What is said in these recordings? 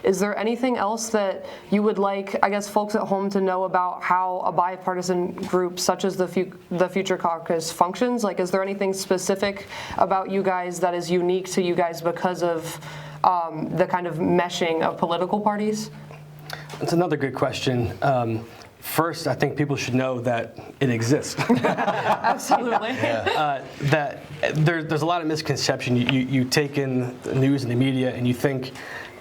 Is there anything else that you would like, I guess, folks at home to know about how a bipartisan group such as the Future Caucus functions? Like, is there anything specific about you guys that is unique to you guys because of the kind of meshing of political parties? That's another good question. First, I think people should know that it exists. Absolutely. That there's a lot of misconception. You take in the news and the media, and you think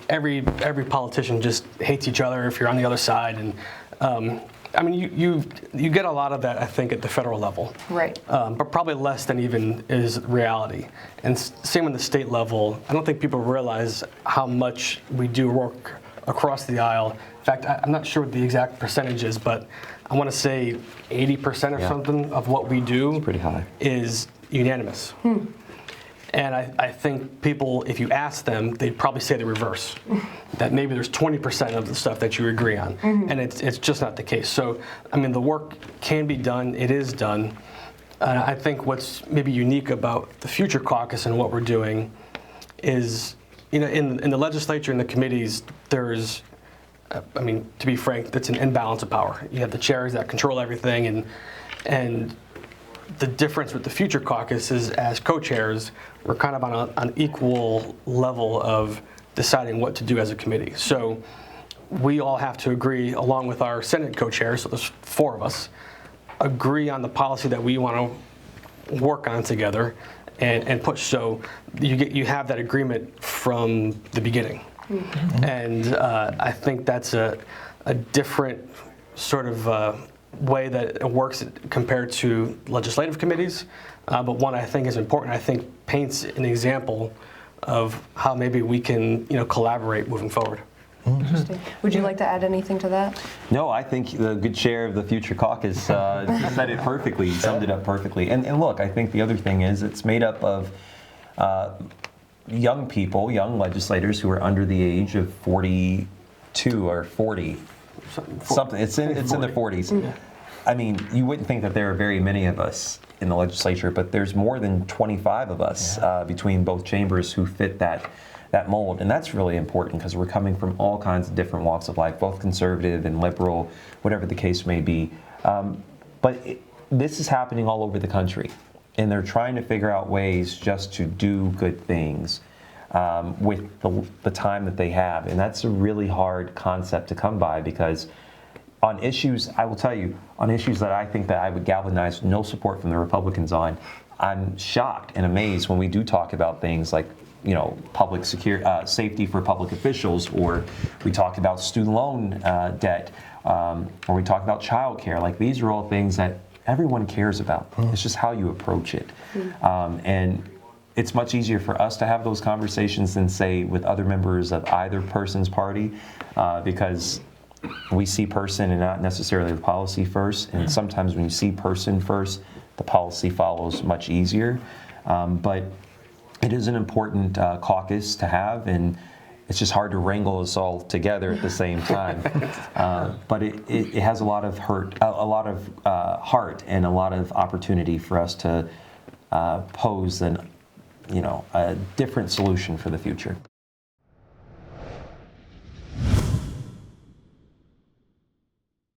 every politician just hates each other if you're on the other side. And I mean, you get a lot of that, I think, at the federal level. Right. But probably less than even is reality. And same on the state level. I don't think people realize how much we do work across the aisle. In fact, I'm not sure what the exact percentage is, but I want to say 80% or something of what we do pretty high. Is unanimous. And I think people, if you ask them, they'd probably say the reverse, that maybe there's 20% of the stuff that you agree on, and it's just not the case. So, I mean, the work can be done, it is done. I think what's maybe unique about the Future Caucus and what we're doing is, you know, in the legislature and the committees, there's, I mean, to be frank, that's an imbalance of power. You have the chairs that control everything, and the difference with the Future Caucus is, as co-chairs, we're kind of on an equal level of deciding what to do as a committee. So we all have to agree, along with our Senate co-chairs, so there's 4 of us, agree on the policy that we want to work on together and push. So you have that agreement from the beginning. And I think that's a different sort of way that it works compared to legislative committees, but one I think is important. I think paints an example of how maybe we can, you know, collaborate moving forward. Interesting. Would you like to add anything to that? No, I think the good chair of the Future Caucus said it perfectly, summed it up perfectly. And look, I think the other thing is it's made up of young people, young legislators who are under the age of 42 or 40. Something. It's in the 40s. Yeah. I mean, you wouldn't think that there are very many of us in the legislature, but there's more than 25 of us between both chambers who fit that mold, and that's really important because we're coming from all kinds of different walks of life, both conservative and liberal, whatever the case may be. But this is happening all over the country, and they're trying to figure out ways just to do good things with the time that they have, and that's a really hard concept to come by because on issues, I will tell you, on issues that I think that I would galvanize no support from the Republicans on, I'm shocked and amazed when we do talk about things like, you know, public safety for public officials, or we talk about student loan debt, or we talk about child care. Like, these are all things that everyone cares about. It's just how you approach it. And it's much easier for us to have those conversations than, say, with other members of either person's party, because we see person and not necessarily the policy first. And sometimes when you see person first, the policy follows much easier. But it is an important caucus to have, and it's just hard to wrangle us all together at the same time. But it has a lot of heart, and a lot of opportunity for us to pose a different solution for the future.